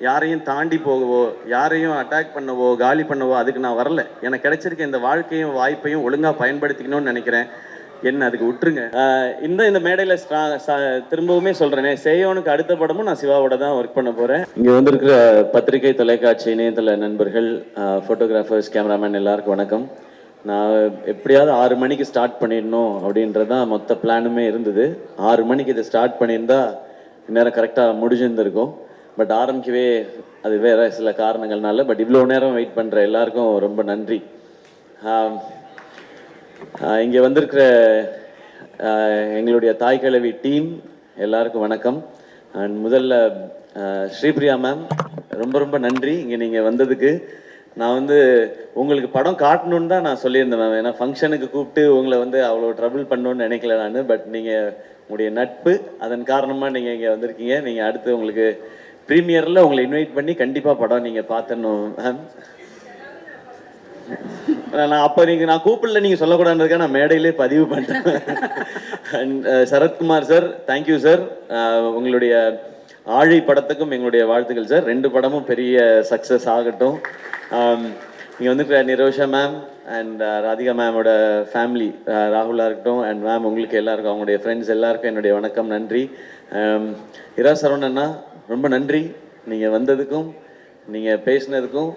யாரையும் தாண்டி போகவோ, யாரையும் அட்டாக் பண்ணவோ, காலி பண்ணவோ அதுக்கு நான் வரல. எனக்கு கிடைச்சிருக்க இந்த வாழ்க்கையும் வாய்ப்பையும் ஒழுங்கா பயன்படுத்திக்கணும்னு நினைக்கிறேன். என்ன அதுக்கு விட்டுருங்க. இந்த மேடையில் திரும்பவுமே சொல்கிறேனே, சேயோனுக்கு அடுத்த படமும் நான் சிவாவோட தான் ஒர்க் பண்ண போகிறேன். இங்கே வந்திருக்கிற பத்திரிகை, தொலைக்காட்சி, இணையதள நண்பர்கள், ஃபோட்டோகிராஃபர்ஸ், கேமராமேன் எல்லாருக்கும் வணக்கம். நான் எப்படியாவது 6 மணிக்கு ஸ்டார்ட் பண்ணிடணும் அப்படின்றது தான் மொத்த பிளானுமே இருந்தது. 6 மணிக்கு இதை ஸ்டார்ட் பண்ணியிருந்தா இந்நேரம் கரெக்டாக முடிஞ்சிருந்திருக்கும். பட் ஆரம்பிக்கவே அது வேறு சில காரணங்கள்னால. பட் இவ்வளோ நேரம் வெயிட் பண்ணுற எல்லாருக்கும் ரொம்ப நன்றி. இங்கே வந்திருக்கிற எங்களுடைய தாய் கிழவி டீம் எல்லாருக்கும் வணக்கம். அண்ட் முதல்ல ஸ்ரீபிரியா மேம் ரொம்ப ரொம்ப நன்றி இங்கே நீங்கள் வந்ததுக்கு. நான் உங்களுக்கு படம் காட்டணுன்னு தான் நான் சொல்லியிருந்தேன் மேம். ஏன்னா ஃபங்க்ஷனுக்கு கூப்பிட்டு உங்களை அவ்வளோ ட்ரபிள் பண்ணணுன்னு நினைக்கல நான். பட் நீங்கள் உங்களுடைய நட்பு அதன் காரணமாக நீங்கள் இங்கே வந்திருக்கீங்க. நீங்கள் அடுத்து உங்களுக்கு ப்ரீமியரில் உங்களை இன்வைட் பண்ணி கண்டிப்பாக படம் நீங்கள் பார்த்துடணும் மேம். நான் அப்போ நான் கூப்பிடல நீங்கள் சொல்லக்கூடாதுக்காக நான் மேடையிலே பதிவு பண்ணிட்டேன். And Sarathkumar sir, thank you sir. உங்களுடைய ஆழி படத்துக்கும் எங்களுடைய வாழ்த்துக்கள் சார். 2 படமும் பெரிய சக்ஸஸ் ஆகட்டும். இங்கே வந்துட்டு நிரோஷா மேம் அண்ட் ராதிகா மேமோட ஃபேமிலி, ராகுலாக இருக்கட்டும் அண்ட் மேம் உங்களுக்கு எல்லாருக்கும், அவங்களுடைய ஃப்ரெண்ட்ஸ் எல்லாருக்கும் என்னுடைய வணக்கம், நன்றி. இரா சரவணண்ணா ரொம்ப நன்றி. நீங்கள் வந்ததுக்கும் நீங்கள் பேசினதுக்கும்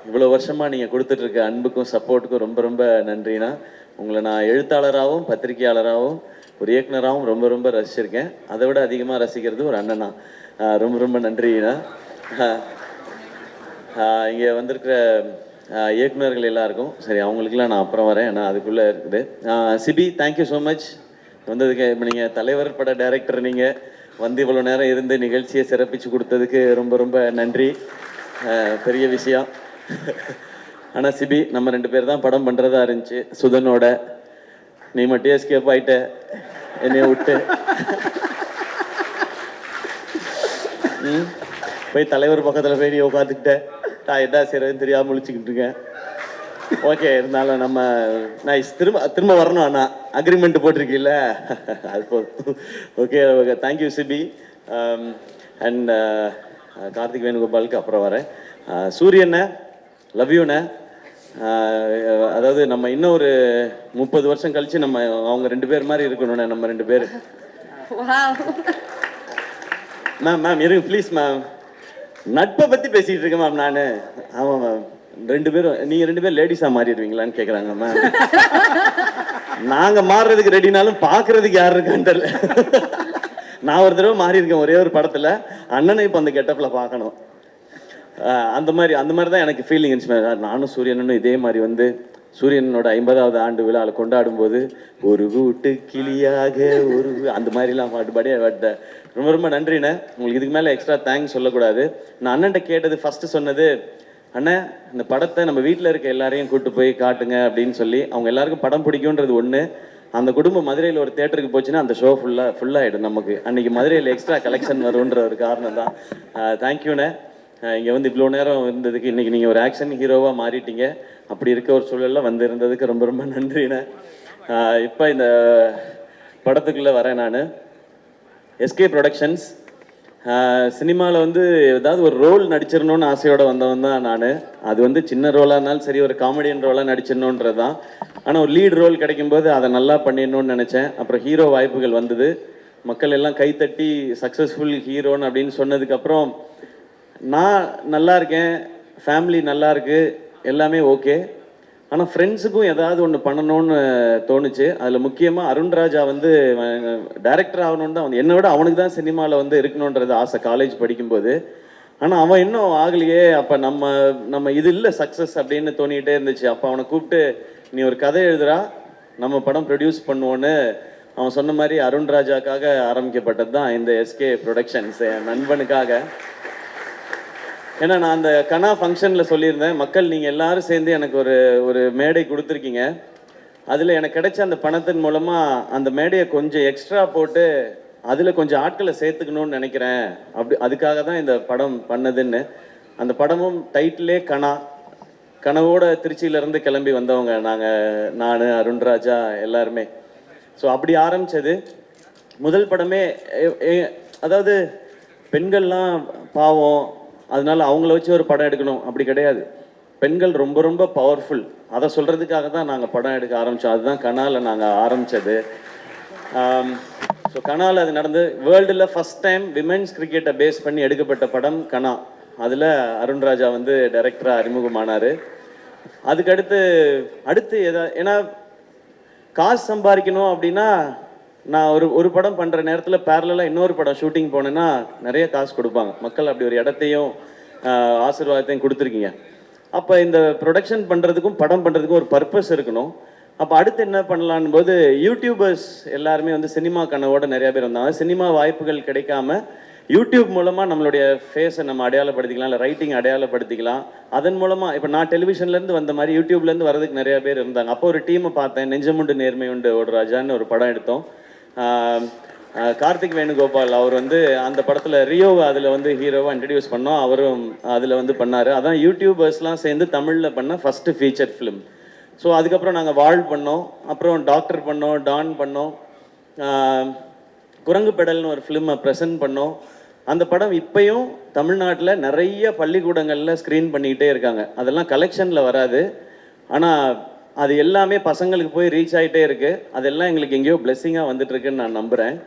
இவ்வளோ வருஷமாக நீங்கள் கொடுத்துட்ருக்க அன்புக்கும் சப்போர்ட்டுக்கும் ரொம்ப ரொம்ப நன்றிண்ணா. உங்களை நான் எழுத்தாளராகவும் பத்திரிகையாளராகவும் ஒரு இயக்குனராகவும் ரொம்ப ரொம்ப ரசிச்சிருக்கேன். அதை விட அதிகமாக ரசிக்கிறது ஒரு அண்ணனா. ரொம்ப ரொம்ப நன்றிண்ணா. இங்கே வந்திருக்கிற இயக்குனர்கள் எல்லாருக்கும் சரி, அவங்களுக்கெல்லாம் நான் அப்புறம் வரேன், ஏன்னா அதுக்குள்ளே இருக்குது. சிபி, தேங்க்யூ ஸோ மச் வந்ததுக்கு. இப்போ நீங்கள் தலைவர் பட டைரக்டர், நீங்கள் இவ்வளோ நேரம் இருந்து நிகழ்ச்சியை சிறப்பித்து கொடுத்ததுக்கு ரொம்ப ரொம்ப நன்றி. பெரிய விஷயம். ஆனால் சிபி, நம்ம 2 பேர் தான் படம் பண்ணுறதா இருந்துச்சு சுதனோட. நீ மட்டும் எஸ்கேப் ஆகிட்ட என்னைய விட்டு. போய் தலைவர் பக்கத்தில் போய் நீ உட்காந்துக்கிட்ட. நான் என்ன செய்கிறேன்னு தெரியாமல் முழிச்சுக்கிட்டு இருக்கேன். ஓகே, இருந்தாலும் நான் திரும்ப வரணும். ஆனால் அக்ரிமெண்ட் போட்டிருக்கீல்ல, அது போதும். Okay okay, thank you Sibi. And Karthik வேணுகோபாலுக்கு அப்புறம் வரேன். சூரியண்ண, லவ் யூண்ண. அதாவது நம்ம இன்னும் ஒரு 30 வருஷம் கழிச்சு நம்ம அவங்க 2 பேர் மாதிரி இருக்கணும்ண்ணே, நம்ம 2 பேர். மேம் இருங்க ப்ளீஸ் மேம். நட்பை பற்றி பேசிகிட்டு இருக்கேன் மேம் நான். ஆமாம் மேம், 2 பேரும் நீங்கள் 2 பேரும் லேடிஸாக மாறிடுவீங்களான்னு கேட்குறாங்க மேம். நாங்கள் மாறுறதுக்கு ரெடினாலும் பார்க்குறதுக்கு யார் இருக்கான்னு தெரியல. நான் ஒரு தடவை மாறி இருக்கேன் ஒரே ஒரு படத்தில். அண்ணனை இப்போ அந்த கெட்டப்பில் பார்க்கணும். அந்த மாதிரி தான் எனக்கு ஃபீலிங் இருந்துச்சு. நானும் சூரியனும் இதே மாதிரி சூரியனோட 50வது ஆண்டு விழாவில் கொண்டாடும் போது ஒரு கூட்டு கிளியாக ஒரு அந்த மாதிரிலாம் பாட்டு ரொம்ப ரொம்ப நன்றிண்ணே. உங்களுக்கு இதுக்கு மேலே எக்ஸ்ட்ரா தேங்க்ஸ் சொல்லக்கூடாது. நான் அண்ணன்ட்ட கேட்டது ஃபஸ்ட்டு சொன்னது, அண்ணன் இந்த படத்தை நம்ம வீட்டில் இருக்க எல்லாரையும் கூப்பிட்டு போய் காட்டுங்க அப்படின்னு சொல்லி. அவங்க எல்லாருக்கும் படம் பிடிக்குன்றது ஒன்று. அந்த குடும்பம் மதுரையில் ஒரு தேட்டருக்கு போச்சுன்னா அந்த ஷோ ஃபுல்லாகிடும் நமக்கு. அன்றைக்கி மதுரையில் எக்ஸ்ட்ரா கலெக்ஷன் வரும்ன்ற ஒரு காரணம் தான். தேங்க்யூண்ணே. இங்கே இவ்வளோ நேரம் இருந்ததுக்கு. இன்றைக்கி நீங்கள் ஒரு ஆக்ஷன் ஹீரோவாக மாறிட்டீங்க. அப்படி இருக்க ஒரு சூழலில் இருந்ததுக்கு ரொம்ப ரொம்ப நன்றிண்ணே. இப்போ இந்த படத்துக்குள்ளே வரேன் நான். SK productions. சினிமாவில் ஏதாவது ஒரு ரோல் நடிச்சிடணும்னு ஆசையோடு வந்தவன் தான் நான். அது சின்ன ரோலாக இருந்தாலும் சரி, ஒரு காமெடியன் ரோலாக நடிச்சிடணுன்றது தான். ஆனால் ஒரு லீட் ரோல் கிடைக்கும்போது அதை நல்லா பண்ணிடணும்னு நினச்சேன். அப்புறம் ஹீரோ வாய்ப்புகள் வந்தது. மக்கள் எல்லாம் கைத்தட்டி சக்ஸஸ்ஃபுல் ஹீரோன்னு அப்படின்னு சொன்னதுக்கப்புறம் நான் நல்லா இருக்கேன், ஃபேமிலி நல்லா இருக்குது, எல்லாமே ஓகே. ஆனால் ஃப்ரெண்ட்ஸுக்கும் ஏதாவது ஒன்று பண்ணணும்னு தோணுச்சு. அதில் முக்கியமாக அருண்ராஜா டைரக்டர் ஆகணுன்னு தான் என்னை விட அவனுக்கு தான் சினிமாவில் இருக்கணுன்றது ஆசை காலேஜ் படிக்கும்போது. ஆனால் அவன் இன்னும் ஆகலையே. அப்போ நம்ம இது இல்லை சக்ஸஸ் அப்படின்னு தோணிக்கிட்டே இருந்துச்சு. அப்போ அவனை கூப்பிட்டு நீ ஒரு கதை எழுதுறா, நம்ம படம் ப்ரொடியூஸ் பண்ணுவோன்னு அவன் சொன்ன மாதிரி அருண்ராஜாக்காக ஆரம்பிக்கப்பட்டது தான் இந்த எஸ்கே ப்ரொடக்ஷன்ஸ், என் நண்பனுக்காக. ஏன்னா நான் அந்த கனா ஃபங்க்ஷனில் சொல்லியிருந்தேன், மக்கள் நீங்கள் எல்லோரும் சேர்ந்து எனக்கு ஒரு மேடை கொடுத்துருக்கீங்க. அதில் எனக்கு கிடைச்ச அந்த பணத்தின் மூலமாக அந்த மேடையை கொஞ்சம் எக்ஸ்ட்ரா போட்டு அதில் கொஞ்சம் ஆட்களை சேர்த்துக்கணும்னு நினைக்கிறேன். அதுக்காக தான் இந்த படம் பண்ணதுன்னு. அந்த படமும் டைட்டிலே கனவோட திருச்சியிலேருந்து கிளம்பி வந்தவங்க நான் அருண்ராஜா எல்லாருமே. ஸோ அப்படி ஆரம்பித்தது முதல் படமே. அதாவது பெண்கள்லாம் பாவம், அதனால அவங்கள வச்சு ஒரு படம் எடுக்கணும் அப்படி கிடையாது. பெண்கள் ரொம்ப ரொம்ப பவர்ஃபுல். அதை சொல்கிறதுக்காக தான் நாங்கள் படம் எடுக்க ஆரம்பித்தோம். அதுதான் கனால நாங்கள் ஆரம்பித்தது. ஸோ கனால அது நடந்து வேர்ல்டில் ஃபஸ்ட் டைம் விமென்ஸ் கிரிக்கெட்டை பேஸ் பண்ணி எடுக்கப்பட்ட படம் கனா. அதில் அருண்ராஜா வந்து டைரக்டராக அறிமுகமானார். அதுக்கடுத்து ஏன்னா காசு சம்பாதிக்கணும் அப்படின்னா நான் ஒரு படம் பண்ணுற நேரத்தில் பேரலாக இன்னொரு படம் ஷூட்டிங் போனேன்னா நிறைய காசு கொடுப்பாங்க. மக்கள் அப்படி ஒரு இடத்தையும் ஆசீர்வாதத்தையும் கொடுத்துருக்கீங்க. அப்போ இந்த ப்ரொடக்ஷன் பண்ணுறதுக்கும் படம் பண்ணுறதுக்கும் ஒரு பர்பஸ் இருக்கணும். அப்போ அடுத்து என்ன பண்ணலான்னு போது யூடியூபர்ஸ் எல்லாருமே வந்து சினிமா கனவோட நிறைய பேர் வந்தாங்க. சினிமா வாய்ப்புகள் கிடைக்காம யூடியூப் மூலமாக நம்மளுடைய ஃபேஸை நம்ம அடையாளப்படுத்திக்கலாம், இல்லை ரைட்டிங் அடையாளப்படுத்திக்கலாம். அதன் மூலமாக இப்போ நான் டெலிவிஷன்லேருந்து வந்த மாதிரி யூடியூப்லேருந்து வரதுக்கு நிறைய பேர் இருந்தாங்க. அப்போ ஒரு டீமை பார்த்தேன். நெஞ்சமுண்டு நேர்மை உண்டு ஓடுராஜான்னு ஒரு படம் எடுத்தோம். கார்த்திக் வேணுகோபால் அவர் வந்து அந்த படத்தில் ரியோவை அதில் வந்து ஹீரோவாக இன்ட்ரடியூஸ் பண்ணோம். அவரும் அதில் வந்து பண்ணார். அதான் யூடியூபர்ஸ்லாம் சேர்ந்து தமிழில் பண்ண ஃபஸ்ட்டு ஃபீச்சர் ஃபிலிம். ஸோ அதுக்கப்புறம் நாங்கள் வாழ் பண்ணோம், அப்புறம் டாக்டர் பண்ணோம், டான் பண்ணோம், குரங்கு பெடல்னு ஒரு ஃபிலிமை ப்ரெசென்ட் பண்ணோம். அந்த படம் இப்போயும் தமிழ்நாட்டில் நிறைய பள்ளிக்கூடங்களில் ஸ்க்ரீன் பண்ணிக்கிட்டே இருக்காங்க. அதெல்லாம் கலெக்ஷனில் வராது, ஆனால் அது எல்லாமே பசங்களுக்கு போய் ரீச் ஆகிட்டே இருக்குது. அதெல்லாம் எங்களுக்கு எங்கேயோ பிளெஸ்ஸிங்காக வந்துட்டுருக்குன்னு நான் நம்புகிறேன்.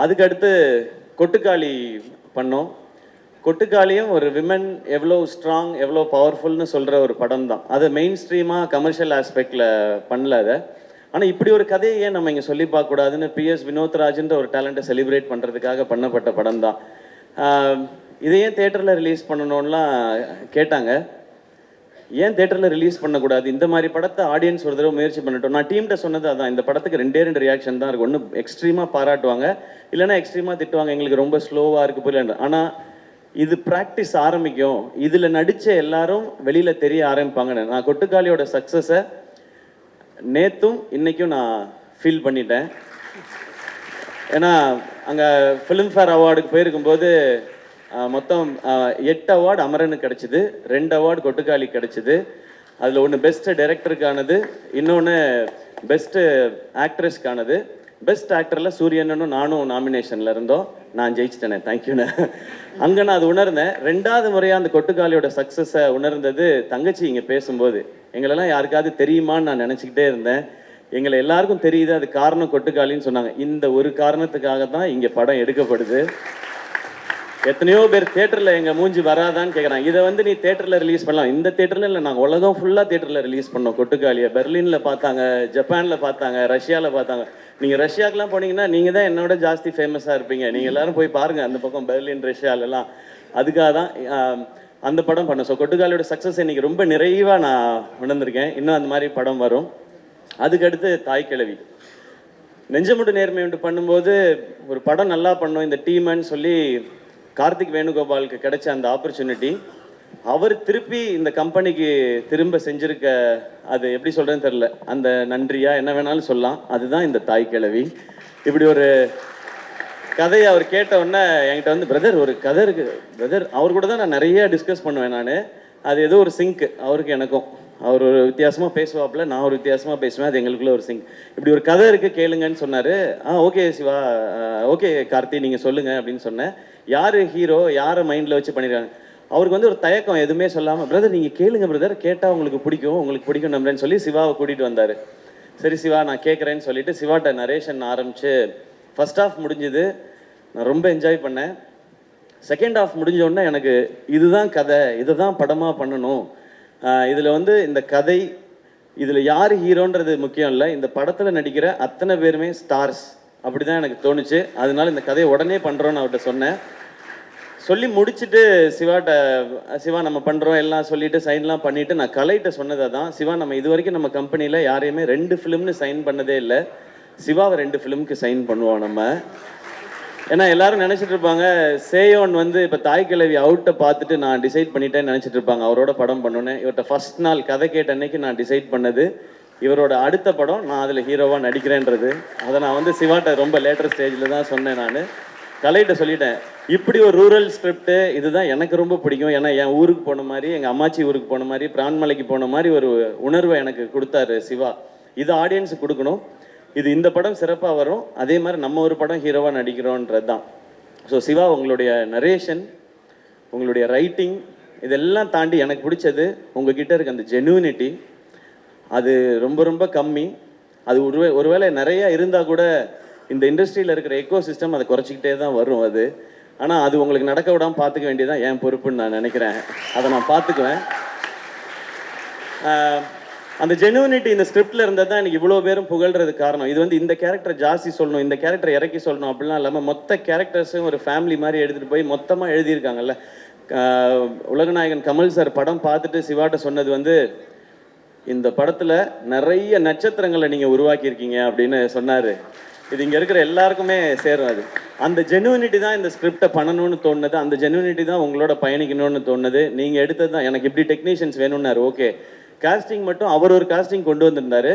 அதுக்கடுத்து கொட்டுக்காளி பண்ணோம். கொட்டுக்காளியும் ஒரு விமன் எவ்வளோ ஸ்ட்ராங், எவ்வளோ பவர்ஃபுல்னு சொல்கிற ஒரு படம் தான். அது மெயின் ஸ்ட்ரீமாக கமர்ஷியல் ஆஸ்பெக்டில் பண்ணல அதை. ஆனால் இப்படி ஒரு கதையை ஏன் நம்ம இங்கே சொல்லி பார்க்கக்கூடாதுன்னு PS வினோத்ராஜ்ன்ற ஒரு டேலண்ட்டை செலிப்ரேட் பண்ணுறதுக்காக பண்ணப்பட்ட படம் தான். இதை ஏன் தேட்டரில் ரிலீஸ் பண்ணணும்லாம் கேட்டாங்க. ஏன் தேட்டரில் ரிலீஸ் பண்ணக்கூடாது? இந்த மாதிரி படத்தை ஆடியன்ஸ் ஒரு தடவை முயற்சி பண்ணிட்டோம். நான் டீம்கிட்ட சொன்னது அதான், இந்த படத்துக்கு 2 ரியாக்ஷன் தான் இருக்கும். ஒன்று எக்ஸ்ட்ரீமாக பாராட்டுவாங்க, இல்லைன்னா எக்ஸ்ட்ரீமாக திட்டுவாங்க, எங்களுக்கு ரொம்ப ஸ்லோவாக இருக்குது புரியல. ஆனால் இது ப்ராக்டிஸ் ஆரம்பிக்கும், இதில் நடித்த எல்லாரும் வெளியில் தெரிய ஆரம்பிப்பாங்கன்னு. நான் கொட்டுக்காளியோட சக்ஸஸை நேற்றும் இன்றைக்கும் நான் ஃபீல் பண்ணிட்டேன். ஏன்னா அங்கே ஃபிலிம்ஃபேர் அவார்டுக்கு போயிருக்கும்போது மொத்தம் 8 அவார்டு அமரனுக்கு கிடச்சிது, 2 அவார்டு கொட்டுக்காளி கிடச்சிது. அதில் ஒன்று பெஸ்ட்டு டைரக்டருக்கானது, இன்னொன்று பெஸ்ட்டு ஆக்ட்ரஸ்க்கானது. பெஸ்ட் ஆக்டரில் சூரியனும் நானும் நாமினேஷனில் இருந்தோம். நான் ஜெயிச்சிட்டேனே, தேங்க்யூண்ணே. அங்கே நான் அது உணர்ந்தேன். 2வது முறையாக அந்த கொட்டுக்காளியோட சக்ஸஸை உணர்ந்தது தங்கச்சி இங்கே பேசும்போது. எங்களெல்லாம் யாருக்காவது தெரியுமான்னு நான் நினச்சிக்கிட்டே இருந்தேன். எங்களை எல்லாருக்கும் தெரியுது, அது காரணம் கொட்டுக்காளின்னு சொன்னாங்க. இந்த ஒரு காரணத்துக்காக தான் இங்கே படம் எடுக்கப்படுது. எத்தனையோ பேர் தேட்டரில் எங்கள் மூஞ்சி வராதான்னு கேட்குறாங்க. இதை வந்து நீ தேட்டரில் ரிலீஸ் பண்ணலாம். இந்த தேட்டரில் இல்லை, நாங்கள் உலகம் ஃபுல்லாக தேட்டரில் ரிலீஸ் பண்ணோம் கொட்டுக்காளியை. பெர்லினில் பார்த்தாங்க, ஜப்பானில் பார்த்தாங்க, ரஷ்யாவில் பார்த்தாங்க. நீங்கள் ரஷ்யாவுக்குலாம் போனீங்கன்னா நீங்கள் தான் என்னோட ஜாஸ்தி ஃபேமஸாக இருப்பீங்க. நீங்கள் எல்லோரும் போய் பாருங்கள் அந்த பக்கம் பெர்லின், ரஷ்யாலெல்லாம். அதுக்காக தான் அந்த படம் பண்ணோம். ஸோ கொட்டுக்காளியோட சக்ஸஸ் இன்றைக்கி ரொம்ப நிறைவாக நான் உணர்ந்திருக்கேன். இன்னும் அந்த மாதிரி படம் வரும். அதுக்கடுத்து தாய் கிழவி, நெஞ்சமுண்டு நேர்மை உண்டு பண்ணும்போது ஒரு படம் நல்லா பண்ணோம் இந்த டீம்னு சொல்லி கார்த்திக் வேணுகோபாலுக்கு கிடைச்ச அந்த ஆப்பர்ச்சுனிட்டி அவர் திருப்பி இந்த கம்பெனிக்கு திரும்ப செஞ்சிருக்க, அது எப்படி சொல்கிறேன்னு தெரில, அந்த நன்றியா என்ன வேணாலும் சொல்லலாம். அதுதான் இந்த தாய் கிழவி. இப்படி ஒரு கதையை அவர் கேட்ட உடனே என்கிட்ட வந்து பிரதர் ஒரு கதை இருக்குது பிரதர். அவர் கூட தான் நான் நிறைய டிஸ்கஸ் பண்ணுவேன். நான் அது ஏதோ ஒரு சிங்க் அவருக்கு எனக்கும். அவர் ஒரு வித்தியாசமாக பேசுவாப்பில், நான் ஒரு வித்தியாசமாக பேசுவேன். அது எங்களுக்குள்ள ஒரு சிங்க். இப்படி ஒரு கதை இருக்குது கேளுங்கன்னு சொன்னார். ஓகே சிவா, ஓகே கார்த்தி, நீங்கள் சொல்லுங்கள் அப்படின்னு சொன்னேன். யார் ஹீரோ, யாரை மைண்டில் வச்சு பண்ணியிருக்காங்க? அவருக்கு வந்து ஒரு தயக்கம், எதுவுமே சொல்லாமல் பிரதர் நீங்கள் கேளுங்க பிரதர், கேட்டால் உங்களுக்கு பிடிக்கும், உங்களுக்கு பிடிக்கும் நம்புறேன்னு சொல்லி சிவாவை கூட்டிகிட்டு வந்தார். சரி சிவா நான் கேட்குறேன்னு சொல்லிட்டு சிவாட்ட நரேஷன் ஆரம்பித்து ஃபர்ஸ்ட் ஹாஃப் முடிஞ்சுது. நான் ரொம்ப என்ஜாய் பண்ணேன். செகண்ட் ஹாஃப் முடிஞ்சோடனே எனக்கு இதுதான் கதை, இதை தான் படமாக பண்ணணும். இதில் வந்து இந்த கதை, இதில் யார் ஹீரோன்றது முக்கியம் இல்லை, இந்த படத்தில் நடிக்கிற அத்தனை பேருமே ஸ்டார்ஸ். அப்படி தான் எனக்கு தோணுச்சு. அதனால இந்த கதையை உடனே பண்ணுறோன்னு அவர்கிட்ட சொன்னேன். சொல்லி முடிச்சுட்டு சிவா நம்ம பண்ணுறோம் எல்லாம் சொல்லிவிட்டு சைன்லாம் பண்ணிவிட்டு நான் கலைகிட்ட சொன்னதை தான், சிவா நம்ம இது வரைக்கும் நம்ம கம்பெனியில் யாரையுமே 2 ஃபிலிம்னு சைன் பண்ணதே இல்லை, சிவாவை 2 ஃபிலிமுக்கு சைன் பண்ணுவோம் நம்ம. ஏன்னா எல்லாரும் நினச்சிட்டு இருப்பாங்க சேயோன் வந்து இப்போ தாய் கிழவி அவுட்டை பார்த்துட்டு நான் டிசைட் பண்ணிட்டேன்னு நினச்சிட்டு இருப்பாங்க அவரோட படம் பண்ணோன்னே. இவர்கிட்ட ஃபர்ஸ்ட் நாள் கதை கேட்ட அன்னைக்கு நான் டிசைட் பண்ணது இவரோட அடுத்த படம் நான் அதில் ஹீரோவாக நடிக்கிறேன்றது. அதை நான் வந்து சிவாட்ட ரொம்ப லேட்டர் ஸ்டேஜில் தான் சொன்னேன். நான் கலைகிட்ட சொல்லிட்டேன், இப்படி ஒரு ரூரல் ஸ்கிரிப்ட் இதுதான் எனக்கு ரொம்ப பிடிக்கும். ஏன்னா என் ஊருக்கு போன மாதிரி, எங்கள் அம்மாச்சி ஊருக்கு போன மாதிரி, பிரான்மலைக்கு போன மாதிரி ஒரு உணர்வை எனக்கு கொடுத்தாரு சிவா. இது ஆடியன்ஸுக்கு கொடுக்கணும், இது இந்த படம் சிறப்பாக வரும், அதே மாதிரி நம்ம ஒரு படம் ஹீரோவாக நடிக்கிறோன்றது தான். ஸோ சிவா, உங்களுடைய நரேஷன், உங்களுடைய ரைட்டிங், இதெல்லாம் தாண்டி எனக்கு பிடிச்சது உங்ககிட்ட இருக்க அந்த ஜெனுவினிட்டி. அது ரொம்ப ரொம்ப கம்மி. அது ஒருவேளை நிறைய இருந்தால் கூட இந்த இண்டஸ்ட்ரியில் இருக்கிற எக்கோ சிஸ்டம் அதை குறைச்சிக்கிட்டே தான் வரும் அது. ஆனால் அது உங்களுக்கு நடக்க விடாமல் பார்த்துக்க வேண்டியதான் என் பொறுப்புன்னு நான் நினைக்கிறேன். அதை நான் பார்த்துக்குவேன். அந்த ஜெனுவினிட்டி இந்த ஸ்கிரிப்டில் இருந்தது தான் எனக்கு இவ்வளோ பேரும் புகழ்றதுக்கு காரணம். இது வந்து இந்த கேரக்டர் ஜாஸ்தி சொல்லணும், இந்த கேரக்டர் இறக்கி சொல்லணும் அப்படிலாம் இல்லாமல் மொத்த கேரக்டர்ஸும் ஒரு ஃபேமிலி மாதிரி எடுத்துகிட்டு போய் மொத்தமாக எழுதியிருக்காங்கல்ல. உலகநாயகன் கமல் சார் படம் பார்த்துட்டு சிவாட்ட சொன்னது வந்து, இந்த படத்தில் நிறைய நட்சத்திரங்களை நீங்கள் உருவாக்கியிருக்கீங்க அப்படின்னு சொன்னார். இது இங்கே இருக்கிற எல்லாருக்குமே சேரும். அது அந்த ஜெனுவினிட்டி தான் இந்த ஸ்கிரிப்டை பண்ணணும்னு தோணுது. அந்த ஜெனுவினிட்டி தான் உங்களோட பயணிக்கணும்னு தோணுது. நீங்கள் எடுத்தது தான். எனக்கு இப்படி டெக்னீஷியன்ஸ் வேணும்னாரு. ஓகே, காஸ்டிங் மட்டும் அவர் ஒரு காஸ்டிங் கொண்டு வந்திருந்தாரு.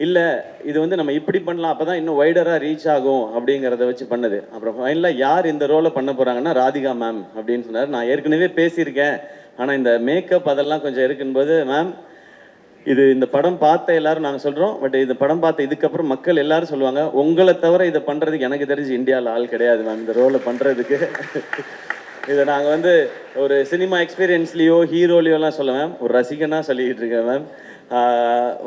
இல்லை, இது வந்து நம்ம இப்படி பண்ணலாம், அப்போ தான் இன்னும் வைடராக ரீச் ஆகும் அப்படிங்கிறத வச்சு பண்ணது. அப்புறம் ஃபைனலாக யார் இந்த ரோலை பண்ண போகிறாங்கன்னா ராதிகா மேம் அப்படின்னு சொன்னார். நான் ஏற்கனவே பேசியிருக்கேன், ஆனால் இந்த மேக்கப் அதெல்லாம் கொஞ்சம் இருக்கும்போது, மேம் இது இந்த படம் பார்த்த எல்லாரும் நாங்கள் சொல்கிறோம், பட் இந்த படம் பார்த்த இதுக்கப்புறம் மக்கள் எல்லாரும் சொல்லுவாங்க, உங்களை தவிர இதை பண்ணுறதுக்கு எனக்கு தெரிஞ்சு இந்தியாவில் ஆள் கிடையாது மேம் இந்த ரோலை பண்ணுறதுக்கு. இதை நாங்கள் வந்து ஒரு சினிமா எக்ஸ்பீரியன்ஸ்லேயோ ஹீரோலையோலாம் சொல்ல மேம், ஒரு ரசிகனாக சொல்லிக்கிட்டு இருக்கேன் மேம்.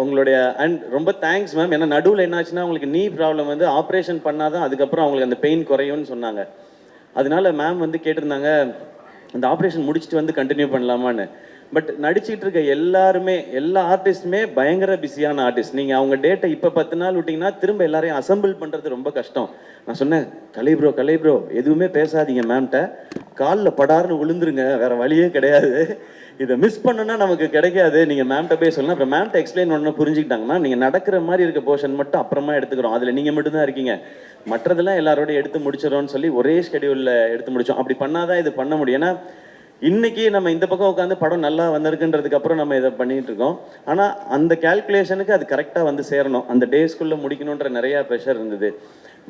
உங்களுடைய அண்ட் ரொம்ப தேங்க்ஸ் மேம். ஏன்னா நடுவில் என்னாச்சுன்னா உங்களுக்கு நீ ப்ராப்ளம் வந்து ஆப்ரேஷன் பண்ணால் தான் அதுக்கப்புறம் அவங்களுக்கு அந்த பெயின் குறையும்னு சொன்னாங்க. அதனால மேம் வந்து கேட்டிருந்தாங்க, அந்த ஆப்ரேஷன் முடிச்சுட்டு வந்து கண்டினியூ பண்ணலாமான்னு. பட் நடிச்சிட்டு இருக்க எல்லாருமே, எல்லா ஆர்டிஸ்ட்டுமே பயங்கர பிஸியான ஆர்டிஸ்ட். நீங்கள் அவங்க டேட்டை இப்போ 10 நாள் விட்டிங்கன்னா திரும்ப எல்லாரையும் அசம்பிள் பண்ணுறது ரொம்ப கஷ்டம். நான் சொன்னேன், கலை ப்ரோ எதுவுமே பேசாதீங்க மேம்கிட்ட, காலில் படார்னு விழுந்துருங்க, வேறு வழியே கிடையாது. இதை மிஸ் பண்ணோன்னா நமக்கு கிடைக்காது, நீங்கள் மேம்கிட்ட போய் சொல்லணும். அப்புறம் மேம்கிட்ட எக்ஸ்பிளைன் பண்ணணும், புரிஞ்சுக்கிட்டாங்க. மேம் நீங்கள் நடக்கிற மாதிரி இருக்க போர்ஷன் மட்டும் அப்புறமா எடுத்துக்கிறோம், அதில் நீங்கள் மட்டும்தான் இருக்கீங்க, மற்றதெல்லாம் எல்லாரோடையும் எடுத்து முடிச்சிடறோன்னு சொல்லி ஒரே ஸ்கெடியூலில் எடுத்து முடித்தோம். அப்படி பண்ணாதான் இது பண்ண முடியும். ஏன்னா இன்னைக்கு நம்ம இந்த பக்கம் உட்காந்து படம் நல்லா வந்திருக்குன்றதுக்கு அப்புறம் நம்ம இதை பண்ணிட்டு இருக்கோம். ஆனால் அந்த கால்குலேஷனுக்கு அது கரெக்டாக வந்து சேரணும், அந்த டேஸ்க்குள்ளே முடிக்கணுன்ற நிறையா ப்ரெஷர் இருந்தது.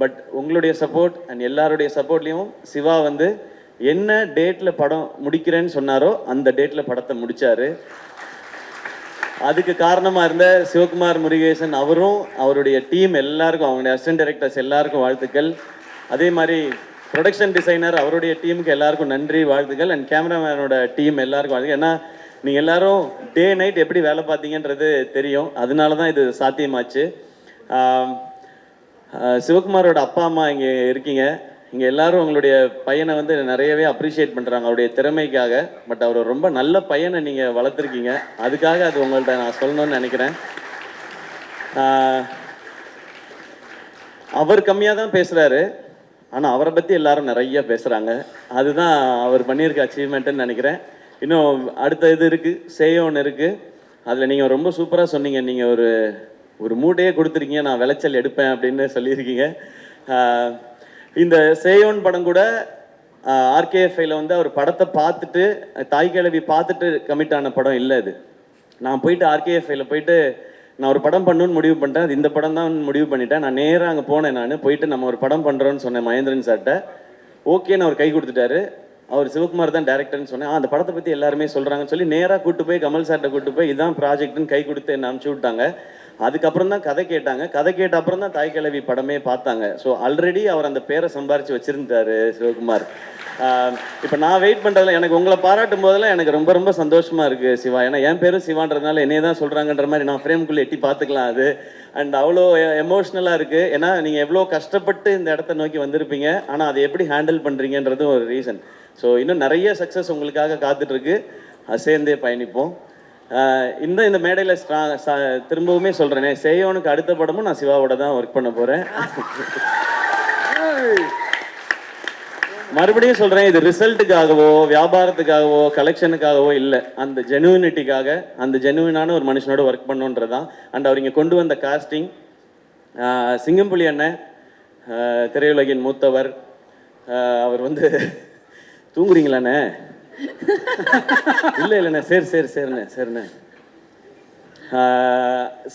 பட் உங்களுடைய சப்போர்ட் அண்ட் எல்லாருடைய சப்போர்ட்லேயும் சிவா வந்து என்ன டேட்டில் படம் முடிக்கிறேன்னு சொன்னாரோ அந்த டேட்டில் படத்தை முடித்தார். அதுக்கு காரணமாக இருந்த சிவகுமார் முருகேசன் அவரும் அவருடைய டீம் எல்லாருக்கும், அவங்களுடைய அசிஸ்டன்ட் டைரக்டர்ஸ் எல்லாருக்கும் வாழ்த்துக்கள். அதே மாதிரி ப்ரொடக்ஷன் டிசைனர் அவருடைய டீமுக்கு எல்லாருக்கும் நன்றி, வாழ்த்துக்கள். அண்ட் கேமராமேனோட டீம் எல்லாருக்கும் வாழ்த்துக்கள். ஏன்னா நீங்கள் எல்லாரும் டே நைட் எப்படி வேலை பார்த்தீங்கன்றது தெரியும், அதனால தான் இது சாத்தியமாச்சு. சிவகுமாரோட அப்பா அம்மா இங்கே இருக்கீங்க, இங்கே எல்லாரும் உங்களுடைய பையனை வந்து நிறையவே அப்ரிஷியேட் பண்ணுறாங்க அவருடைய திறமைக்காக. பட் அவர் ரொம்ப நல்ல பையனை நீங்கள் வளர்த்துருக்கீங்க, அதுக்காக அது உங்கள்கிட்ட நான் சொல்லணும்னு நினைக்கிறேன். அவர் கம்மியாக தான் பேசுகிறாரு, ஆனால் அவரை பற்றி எல்லாரும் நிறைய பேசுகிறாங்க. அதுதான் அவர் பண்ணியிருக்க அச்சீவ்மெண்ட்டுன்னு நினைக்கிறேன். இன்னும் அடுத்த இது இருக்குது, சேயோன்னு இருக்குது. அதில் நீங்கள் ரொம்ப சூப்பராக சொன்னீங்க, நீங்கள் ஒரு மூட்டையே கொடுத்துருக்கீங்க, நான் விளைச்சல் எடுப்பேன் அப்படின்னு சொல்லியிருக்கீங்க. இந்த சேயோன் படம் கூட ஆர்கேஎஃப்ஐயில் வந்து அவர் படத்தை பார்த்துட்டு, தாய் கிழவி பார்த்துட்டு கமிட் ஆன படம் இல்லை இது. நான் போயிட்டு ஆர்கேஎஃப்ஐயில் போயிட்டு நான் ஒரு படம் பண்ணணும்னு முடிவு பண்ணிட்டேன், அது இந்த படம் தான் முடிவு பண்ணிட்டேன். நான் நேராக அங்கே போனேன், நான் போயிட்டு நம்ம ஒரு படம் பண்ணுறோன்னு சொன்னேன் மகேந்திரன் சார்கிட்ட. ஓகேன்னு அவர் கை கொடுத்துட்டாரு. அவர் சிவகுமார் தான் டேரக்டர்னு சொன்னேன். அந்த படத்தை பற்றி எல்லாருமே சொல்கிறாங்கன்னு சொல்லி நேராக கூப்பிட்டு போய் கமல் சார்கிட்ட கூப்பிட்டு போய் இதான் ப்ராஜெக்ட்னு கை கொடுத்து என்ன அனுப்பிச்சி விட்டாங்க. அதுக்கப்புறம் தான் கதை கேட்டாங்க, கதை கேட்ட அப்புறம் தான் தாய் கிழவி படமே பார்த்தாங்க. ஸோ ஆல்ரெடி அவர் அந்த பேரை சம்பாரித்து வச்சுருந்தாரு சிவகுமார். இப்போ நான் வெயிட் பண்ணுறதுல எனக்கு உங்களை பாராட்டும் போதெல்லாம் எனக்கு ரொம்ப ரொம்ப சந்தோஷமாக இருக்குது சிவா. ஏன்னா என் பேரும் சிவான்றதுனால என்னையே தான் சொல்கிறாங்கன்ற மாதிரி நான் ஃப்ரேம்குள்ளே எட்டி பார்த்துக்கலாம் அது. அண்ட் அவ்வளோ எமோஷ்னலாக இருக்குது. ஏன்னா நீங்கள் எவ்வளோ கஷ்டப்பட்டு இந்த இடத்த நோக்கி வந்திருப்பீங்க, ஆனால் அதை எப்படி ஹேண்டில் பண்ணுறீங்கன்றதும் ஒரு ரீசன். ஸோ இன்னும் நிறைய சக்ஸஸ் உங்களுக்காக காத்துட்ருக்கு, சேர்ந்தே பயணிப்போம். இந்த மேடையில் திரும்பவுமே சொல்கிறேனே, சேயோனுக்கு அடுத்த படமும் நான் சிவாவோட தான் ஒர்க் பண்ண போகிறேன். மறுபடியும் சொல்கிறேன், இது ரிசல்ட்டுக்காகவோ வியாபாரத்துக்காகவோ கலெக்ஷனுக்காகவோ இல்லை, அந்த ஜெனுவினிட்டிக்காக, அந்த ஜெனுவினான ஒரு மனுஷனோட ஒர்க் பண்ணுன்றதான். அண்ட் அவர் இங்கே கொண்டு வந்த காஸ்டிங், சிங்கம்புலி அண்ணன் திரையுலகின் மூத்தவர், அவர் வந்து தூங்குறீங்களாண்ணே? இல்லைண்ணே, சரிண்ணே.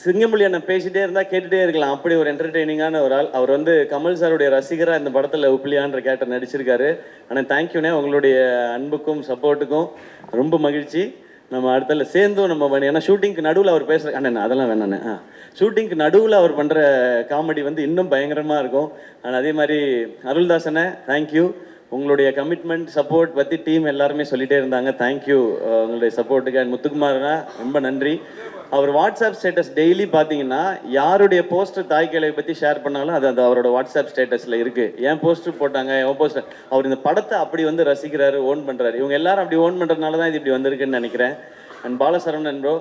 சிங்கமொழி அண்ணன் பேசிட்டே இருந்தால் கேட்டுகிட்டே இருக்கலாம், அப்படி ஒரு என்டர்டெய்னிங்கான ஒரு ஆள். அவர் வந்து கமல் சாருடைய ரசிகராக இந்த படத்தில் உப்பிலியான்ற கேரக்டர் நடிச்சிருக்காரு. ஆனால் தேங்க்யூண்ணே, உங்களுடைய அன்புக்கும் சப்போர்ட்டுக்கும் ரொம்ப மகிழ்ச்சி. நம்ம அடுத்தல சேர்ந்தும் நம்ம ஏன்னா ஷூட்டிங்க்கு நடுவில் அவர் பேசுகிற அண்ணன் அதெல்லாம் வேணாண்ணே. ஷூட்டிங்க்கு நடுவில் அவர் பண்ணுற காமெடி வந்து இன்னும் பயங்கரமாக இருக்கும். ஆனால் அதே மாதிரி அருள்தாசனை தேங்க்யூ, உங்களுடைய கமிட்மெண்ட் சப்போர்ட் பற்றி டீம் எல்லாருமே சொல்லிட்டே இருந்தாங்க. தேங்க்யூ உங்களுடைய சப்போர்ட்டுக்கு. அண்ட் முத்துக்குமார்னா ரொம்ப நன்றி. அவர் வாட்ஸ்அப் ஸ்டேட்டஸ் டெய்லி பார்த்தீங்கன்னா யாருடைய போஸ்டர் தாய்க்கிழவை பற்றி ஷேர் பண்ணாலும் அது அவரோட வாட்ஸ்அப் ஸ்டேட்டஸில் இருக்குது. ஏன் போஸ்டர் போட்டாங்க, என் போஸ்டர், அவர் இந்த படத்தை அப்படி வந்து ரசிக்கிறாரு, ஓன் பண்ணுறாரு. இவங்க எல்லாரும் அப்படி ஓன் பண்ணுறதுனால தான் இது இப்படி வந்திருக்குன்னு நினைக்கிறேன். அண்ட் பாலசரவணன் ப்ரோ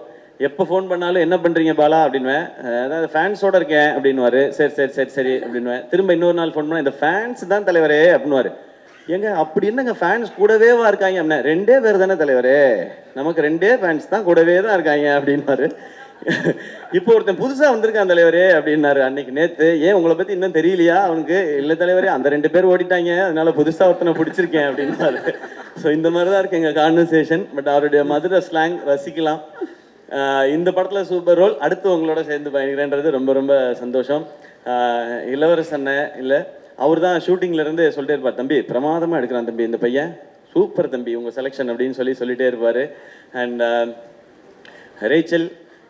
எப்போ ஃபோன் பண்ணாலும் என்ன பண்ணுறீங்க பாலா அப்படின்வேன். அதாவது ஃபேன்ஸோடு இருக்கேன் அப்படின்வாரு. சரி சரி சரி சரி அப்படின்வேன். திரும்ப இன்னொரு நாள் ஃபோன் பண்ணால் இந்த ஃபேன்ஸ் தான் தலைவரே அப்படின்வாரு. ஏங்க அப்படி என்னங்க ஃபேன்ஸ் கூடவேவா இருக்காங்க அப்படின்னா, 2 பேர் தானே தலைவரே, நமக்கு 2 ஃபேன்ஸ் தான் கூடவே தான் இருக்காங்க அப்படின்னாரு. இப்போ ஒருத்தன் புதுசாக வந்திருக்கான் தலைவரே அப்படின்னாரு அன்னைக்கு நேற்று. ஏன் உங்களை பற்றி இன்னும் தெரியலையா அவனுக்கு? இல்லை தலைவரே, அந்த 2 பேர் ஓடிட்டாங்க, அதனால புதுசாக ஒருத்தனை பிடிச்சிருக்கேன் அப்படின்னாரு. ஸோ இந்த மாதிரி தான் இருக்கு எங்கள் கான்வர்சேஷன். பட் அவருடைய மதுரை ஸ்லாங் ரசிக்கலாம். இந்த படத்தில் சூப்பர் ரோல். அடுத்து உங்களோட சேர்ந்து பயணிக்கிறேன்றது ரொம்ப ரொம்ப சந்தோஷம். இளவரசன் இல்லை, அவர் தான் ஷூட்டிங்லேருந்து சொல்லிட்டே இருப்பார், தம்பி பிரமாதமாக எடுக்கிறான் தம்பி, இந்த பையன் சூப்பர் தம்பி உங்கள் செலெக்ஷன் அப்படின்னு சொல்லிட்டே இருப்பார். அண்ட் ரேச்சல்,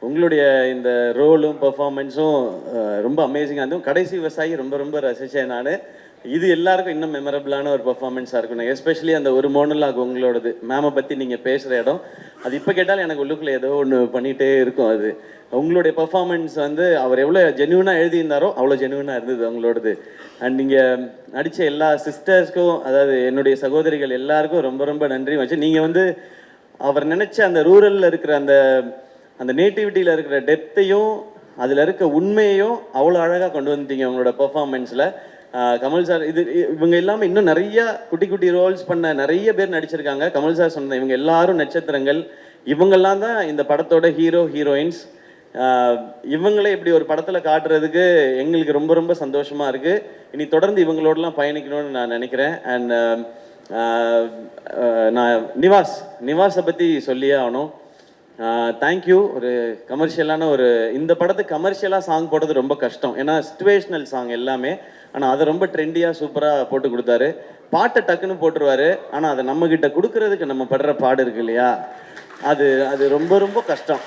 உங்களுடைய இந்த ரோலும் பர்ஃபார்மன்ஸும் ரொம்ப அமேசிங்காக இருந்தும். கடைசி விவசாயி ரொம்ப ரொம்ப ரசித்தேன் நான். இது எல்லாருக்கும் இன்னும் மெமரபிளான ஒரு பர்ஃபார்மன்ஸாக இருக்கணும். எஸ்பெஷலி அந்த ஒரு மோனலாக் உங்களோடது, மேமை பற்றி நீங்கள் பேசுகிற இடம், அது இப்போ கேட்டாலும் எனக்கு உள்ளுக்குள்ளே ஏதோ ஒன்று பண்ணிகிட்டே இருக்கும். அது உங்களுடைய பர்ஃபார்மன்ஸ் வந்து அவர் எவ்வளோ ஜென்யூனாக எழுதியிருந்தாரோ அவ்வளோ ஜென்யூனாக இருந்தது உங்களோடது. அண்ட் நீங்கள் நடித்த எல்லா சிஸ்டர்ஸ்க்கும், அதாவது என்னுடைய சகோதரிகள் எல்லாருக்கும் ரொம்ப ரொம்ப நன்றி வச்சு. நீங்கள் வந்து அவர் நினச்ச அந்த ரூரலில் இருக்கிற அந்த நேட்டிவிட்டியில் இருக்கிற டெப்த்தையும் அதில் இருக்க உண்மையையும் அவ்வளோ அழகாக கொண்டு வந்துட்டீங்க உங்களோட பர்ஃபார்மன்ஸில். கமல் சார், இவங்க எல்லாமே இன்னும் நிறைய குட்டி குட்டி ரோல்ஸ் பண்ண நிறைய பேர் நடிச்சிருக்காங்க. கமல் சார் சொன்ன இவங்க எல்லாரும் நட்சத்திரங்கள். இவங்கெல்லாம் தான் இந்த படத்தோட ஹீரோ ஹீரோயின்ஸ். இவங்களே இப்படி ஒரு படத்தில் காட்டுறதுக்கு எங்களுக்கு ரொம்ப ரொம்ப சந்தோஷமாக இருக்குது. இனி தொடர்ந்து இவங்களோடலாம் பயணிக்கணும்னு நான் நினைக்கிறேன். அண்ட் நான் நிவாஸை பற்றி சொல்லியே ஆகணும். தேங்க்யூ. ஒரு கமர்ஷியலான இந்த படத்துக்கு கமர்ஷியலாக சாங் போடுறது ரொம்ப கஷ்டம், ஏன்னா சிச்சுவேஷ்னல் சாங் எல்லாமே. ஆனால் அதை ரொம்ப ட்ரெண்டியாக சூப்பராக போட்டு கொடுத்தாரு. பாட்டை டக்குன்னு போட்டுருவார், ஆனால் அதை நம்மக்கிட்ட கொடுக்கறதுக்கு நம்ம படுற பாடு இருக்கு இல்லையா, அது ரொம்ப ரொம்ப கஷ்டம்.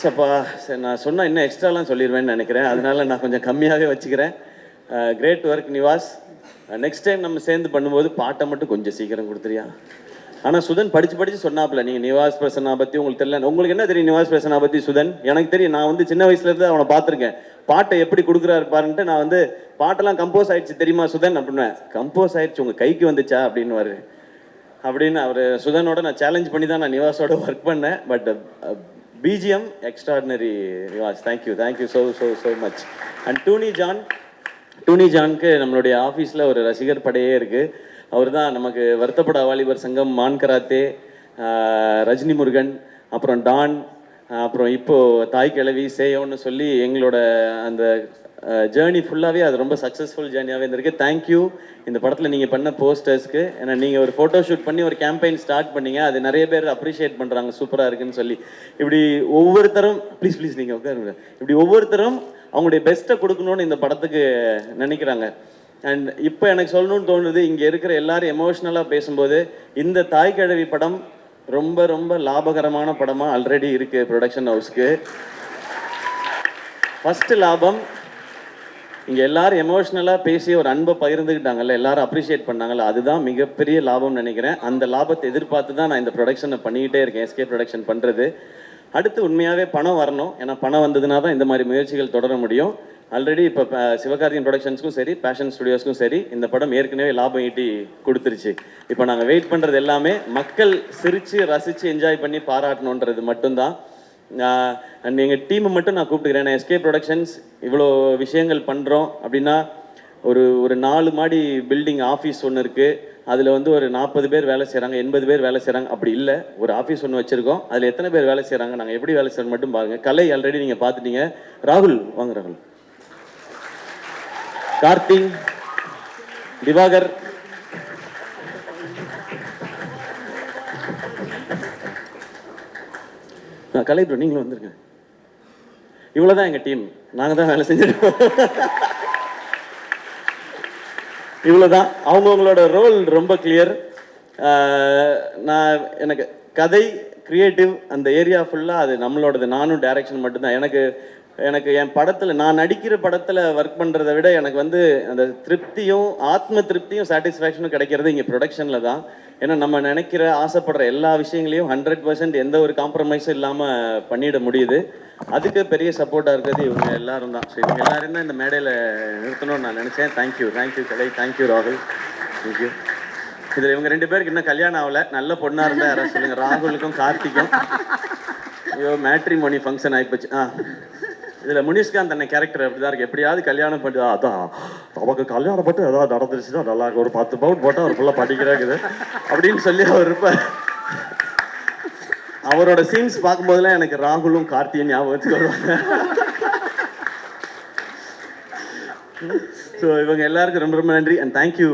சப்பா சரி, நான் சொன்னால் இன்னும் எக்ஸ்ட்ராலாம் சொல்லிடுவேன்னு நினைக்கிறேன், அதனால நான் கொஞ்சம் கம்மியாகவே வச்சுக்கிறேன். Great work Nivas. Next time நம்ம சேர்ந்து பண்ணும்போது பாட்டை மட்டும் கொஞ்சம் சீக்கிரம் கொடுத்துறியா? ஆனால் சுதன் படித்து சொன்னாப்புல, நீங்கள் நிவாஸ் பிரசன்னா பற்றி உங்களுக்கு தெரியல. உங்களுக்கு என்ன தெரியும் நிவாஸ் பிரசன்னா பற்றி சுதன்? எனக்கு தெரியும், நான் வந்து சின்ன வயசுலேருந்து அவனை பார்த்துருக்கேன். பாட்டை எப்படி கொடுக்குறாரு பாருன்ட்டு நான் வந்து பாட்டெல்லாம் கம்போஸ் ஆயிடுச்சு தெரியுமா சுதன் அப்படின்னுவேன். கம்போஸ் ஆயிடுச்சு உங்கள் கைக்கு வந்துச்சா அப்படின்னு அப்படின்னு அவர் சுதனோட நான் சேலஞ்ச் பண்ணி தான் நான் நிவாஸோட ஒர்க் பண்ணேன். But BGM extraordinary Nivas. Thank you so much. And Dooni ஜானுக்கு நம்மளுடைய ஆஃபீஸில் ஒரு ரசிகர் படையே இருக்குது. அவர் தான் நமக்கு வருத்தப்பட வாலிபர் சங்கம், மான் கராத்தே, ரஜினி முருகன், அப்புறம் டான், அப்புறம் இப்போது தாய் கிழவி சேயோன்னு சொல்லி எங்களோட அந்த ஜேர்னி ஃபுல்லாகவே அது ரொம்ப சக்ஸஸ்ஃபுல் ஜேர்னியாகவே இருந்திருக்கு. தேங்க்யூ இந்த படத்தில் நீங்கள் பண்ண போஸ்டர்ஸ்க்கு. ஏன்னா நீங்கள் ஒரு ஃபோட்டோ ஷூட் பண்ணி ஒரு கேம்பெயின் ஸ்டார்ட் பண்ணீங்க, அது நிறைய பேர் அப்ரிஷியேட் பண்ணுறாங்க, சூப்பராக இருக்குன்னு சொல்லி. இப்படி ஒவ்வொருத்தரும் ப்ளீஸ் நீங்கள் உட்காருங்க, இப்படி ஒவ்வொருத்தரும் அவங்களுடைய பெஸ்ட்டை கொடுக்கணும்னு இந்த படத்துக்கு நினைக்கிறாங்க. அண்ட் இப்போ எனக்கு சொல்லணும்னு தோணுது, இங்கே இருக்கிற எல்லாரும் எமோஷ்னலாக பேசும்போது இந்த தாய் கிழவி படம் ரொம்ப ரொம்ப லாபகரமான படமாக ஆல்ரெடி இருக்குது ப்ரொடக்ஷன் ஹவுஸ்க்கு. ஃபஸ்ட்டு லாபம், இங்கே எல்லாரும் எமோஷ்னலாக பேசி ஒரு அன்பை பகிர்ந்துக்கிட்டாங்கல்ல, எல்லாரும் அப்ரிஷியேட் பண்ணாங்கல்ல, அதுதான் மிகப்பெரிய லாபம்னு நினைக்கிறேன். அந்த லாபத்தை எதிர்பார்த்து தான் நான் இந்த ப்ரொடக்ஷனை பண்ணிக்கிட்டே இருக்கேன், எஸ்கே ப்ரொடக்ஷன் பண்ணுறது. அடுத்து உண்மையாகவே பணம் வரணும், ஏன்னா பணம் வந்ததுனா தான் இந்த மாதிரி முயற்சிகள் தொடர முடியும். ஆல்ரெடி இப்போ சிவகார்த்திகேயன் ப்ரொடக்ஷன்ஸ்க்கும் சரி, பேஷன் ஸ்டுடியோஸ்க்கும் சரி, இந்த படம் ஏற்கனவே லாபம் ஈட்டி கொடுத்துருச்சு. இப்போ நாங்கள் வெயிட் பண்ணுறது எல்லாமே மக்கள் சிரித்து ரசித்து என்ஜாய் பண்ணி பாராட்டணுன்றது மட்டும்தான். அண்ட் எங்கள் டீமை மட்டும் நான் கூப்பிட்டுக்கிறேன். எஸ்கே ப்ரொடக்ஷன்ஸ் இவ்வளோ விஷயங்கள் பண்ணுறோம் அப்படின்னா, ஒரு 4 மாடி பில்டிங் ஆஃபீஸ் ஒன்று இருக்குது, அதில் வந்து ஒரு 40 பேர் வேலை செய்கிறாங்க, 80 பேர் வேலை செய்கிறாங்க. அப்படி இல்லை, ஒரு ஆஃபீஸ் ஒன்று வச்சுருக்கோம், அதில் எத்தனை பேர் வேலை செய்கிறாங்க, நாங்கள் எப்படி வேலை செய்கிறோம் மட்டும் பாருங்கள். கலை ஆல்ரெடி நீங்கள் பார்த்துட்டீங்க. ராகுல் வாங்க, ராகுல், கார்த்திக், திவாகர், கலை ப்ரோ நீங்களும் வந்துருங்க. இவ்வளோதான் எங்கள் டீம், நாங்கள் தான் வேலை செஞ்சிருக்கோம். இவ்வளோதான். அவங்கவுங்களோட ரோல் ரொம்ப கிளியர். எனக்கு கதை கிரியேட்டிவ் அந்த ஏரியா ஃபுல்லாக அது நம்மளோடது. நானும் டைரக்ஷன் மட்டும்தான். எனக்கு எனக்கு என் படத்தில் நான் நடிக்கிற படத்தில் ஒர்க் பண்ணுறதை விட எனக்கு வந்து அந்த திருப்தியும் ஆத்ம திருப்தியும் சாட்டிஸ்ஃபேக்ஷனும் கிடைக்கிறது இங்கே ப்ரொடக்ஷனில் தான். ஏன்னா நம்ம நினைக்கிற ஆசைப்படுற எல்லா விஷயங்களையும் 100% எந்த ஒரு காம்ப்ரமைஸும் இல்லாமல் பண்ணிட முடியுது. அதுக்கு பெரிய சப்போர்ட்டாக இருக்கிறது இவங்க எல்லாரும் தான். ஸோ இவங்க எல்லாரும் தான் இந்த மேடையில் நிறுத்தணும்னு நான் நினச்சேன். தேங்க்யூ கலை, தேங்க்யூ ராகுல், தேங்க்யூ. இதில் இவங்க 2 பேருக்கு இன்னும் கல்யாணம் ஆகலை. நல்ல பொண்ணாக இருந்தால் யாராவது சொல்லுங்கள். ராகுலுக்கும் கார்த்திக்கும். ஐயோ மேட்ரிமோனி ஃபங்க்ஷன் ஆகிப்போச்சு. இதில் முனிஷ்காந்த் அண்ணன் கேரக்டர் அப்படி தான் இருக்குது. எப்படியாவது கல்யாணம் பண்ணி அதான் நமக்கு கல்யாணம் பட்டு ஏதாவது நடந்துருச்சுன்னா நல்லா இருக்கும், ஒரு 10 பவுன் போட்டால் அவர் ஃபுல்லாக படிக்கிறாக்குது அப்படின்னு சொல்லி அவர் இருப்பார். அவரோட சீன்ஸ் பார்க்கும்போதெல்லாம் எனக்கு ராகுலும் கார்த்தியும் ஞாபகத்துக்கு வருவாங்க. ஸோ இவங்க எல்லாருக்கும் ரொம்ப ரொம்ப நன்றி. And thank you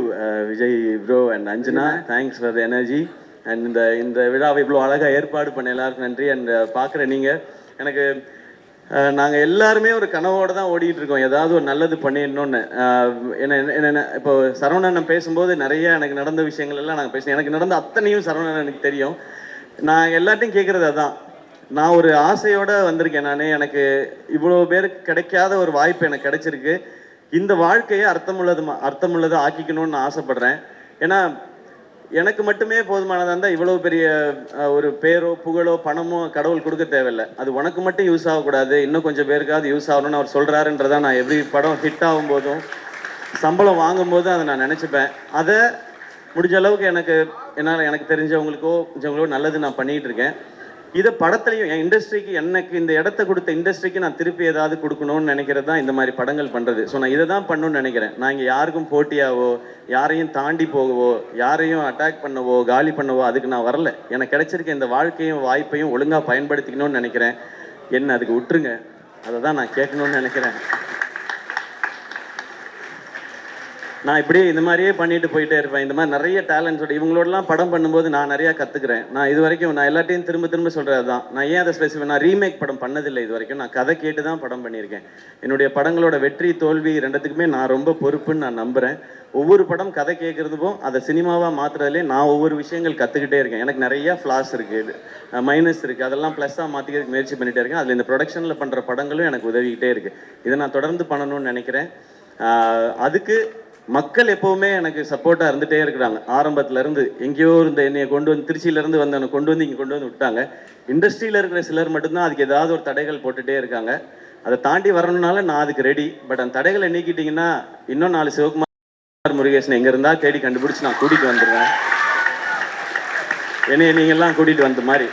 Vijay bro and Anjana, thanks for the energy. And இந்த விழாவை இவ்வளோ அழகாக ஏற்பாடு பண்ண எல்லாருக்கும் நன்றி. அண்ட் பார்க்குற நீங்கள் எனக்கு நாங்கள் எல்லாருமே ஒரு கனவோடு தான் ஓடிட்டு இருக்கோம், ஏதாவது ஒரு நல்லது பண்ணிடணும்னு. என்ன இப்போ சரவணன் பேசும்போது நிறைய எனக்கு நடந்த விஷயங்கள் எல்லாம் நாங்கள் பேசினோம். எனக்கு நடந்த அத்தனையும் சரவணன் எனக்கு தெரியும். நான் எல்லாத்தையும் கேட்குறது அதான். நான் ஒரு ஆசையோடு வந்திருக்கேன். எனக்கு இவ்வளோ பேருக்கு கிடைக்காத ஒரு வாய்ப்பு எனக்கு கிடைச்சிருக்கு. இந்த வாழ்க்கையை அர்த்தமுள்ளதை ஆக்கிக்கணும்னு நான் ஆசைப்படுறேன். ஏன்னா எனக்கு மட்டுமே போதுமானதாக இருந்தால் இவ்வளோ பெரிய ஒரு பேரோ புகழோ பணமோ கடவுள் கொடுக்க தேவையில்லை. அது உனக்கு மட்டும் யூஸ் ஆகக்கூடாது, இன்னும் கொஞ்சம் பேருக்காவது யூஸ் ஆகணும்னு அவர் சொல்கிறாருன்றதான் நான் எவ்ரி படம் ஹிட் ஆகும் போதும் சம்பளம் வாங்கும்போதும் அதை நான் நினச்சிப்பேன். அதை முடிஞ்ச அளவுக்கு எனக்கு தெரிஞ்சவங்களுக்கோ நல்லது நான் பண்ணிகிட்டு இருக்கேன். இதை படத்துலையும் என் இண்டஸ்ட்ரிக்கு எனக்கு இந்த இடத்த கொடுத்த இண்டஸ்ட்ரிக்கு நான் திருப்பி ஏதாவது கொடுக்கணும்னு நினைக்கிறது தான் இந்த மாதிரி படங்கள் பண்ணுறது. ஸோ நான் இதை தான் பண்ணணும்னு நினைக்கிறேன். நான் இங்கே யாருக்கும் போட்டியாவோ யாரையும் தாண்டி போகவோ யாரையும் அட்டாக் பண்ணவோ காலி பண்ணவோ அதுக்கு நான் வரல. எனக்கு கிடைச்சிருக்க இந்த வாழ்க்கையும் வாய்ப்பையும் ஒழுங்காக பயன்படுத்திக்கணும்னு நினைக்கிறேன். என்ன அதுக்கு விட்டுருங்க, அதை தான் நான் கேட்கணும்னு நினைக்கிறேன். நான் இப்படியே இந்த மாதிரியே பண்ணிட்டு போயிட்டே இருப்பேன். இந்த மாதிரி நிறைய டேலண்ட்ஸோட இவங்களோடலாம் படம் பண்ணும்போது நான் நிறையா கற்றுக்கிறேன். நான் இது வரைக்கும் நான் எல்லாத்தையும் திரும்ப சொல்கிறது தான். நான் ஏன் அதை ஸ்பெசிஃபிக் நான் ரீமேக் படம் பண்ணதில்லை இது வரைக்கும். நான் கதை கேட்டு தான் படம் பண்ணியிருக்கேன். என்னுடைய படங்களோட வெற்றி தோல்வி ரெண்டுத்துக்குமே நான் ரொம்ப பொறுப்புன்னு நான் நம்புகிறேன். ஒவ்வொரு படம் கதை கேட்குறதுக்கும் அதை சினிமாவாக மாற்றுறதுலே நான் ஒவ்வொரு விஷயங்கள் கற்றுக்கிட்டே இருக்கேன். எனக்கு நிறையா ஃப்ளாஸ் இருக்குது, மைனஸ் இருக்குது, அதெல்லாம் ப்ளஸ்ஸாக மாற்றிக்கிறதுக்கு முயற்சி பண்ணிகிட்டே இருக்கேன். அதில் இந்த ப்ரொடக்ஷனில் பண்ணுற படங்களும் எனக்கு உதவிக்கிட்டே இருக்குது. இதை நான் தொடர்ந்து பண்ணணும்னு நினைக்கிறேன். அதுக்கு மக்கள் எப்போவுமே எனக்கு சப்போர்ட்டாக இருந்துகிட்டே இருக்கிறாங்க. ஆரம்பத்துலேருந்து எங்கேயோ இருந்த என்னையை கொண்டு வந்து திருச்சியிலேருந்து வந்தவனை கொண்டு வந்து இங்கே கொண்டு வந்து விட்டாங்க. இண்டஸ்ட்ரியில் இருக்கிற சிலர் மட்டும்தான் அதுக்கு ஏதாவது ஒரு தடைகள் போட்டுகிட்டே இருக்காங்க. அதை தாண்டி வரணும்னால நான் அதுக்கு ரெடி. பட் அந்த தடைகளை நீக்கிட்டிங்கன்னா இன்னும் 4 சிவகுமார் முருகேசன் எங்கே இருந்தால் தேடி கண்டுபிடிச்சி நான் கூட்டிகிட்டு வந்துடுவேன். என்னையை நீங்கள்லாம் கூட்டிகிட்டு வந்த மாதிரி.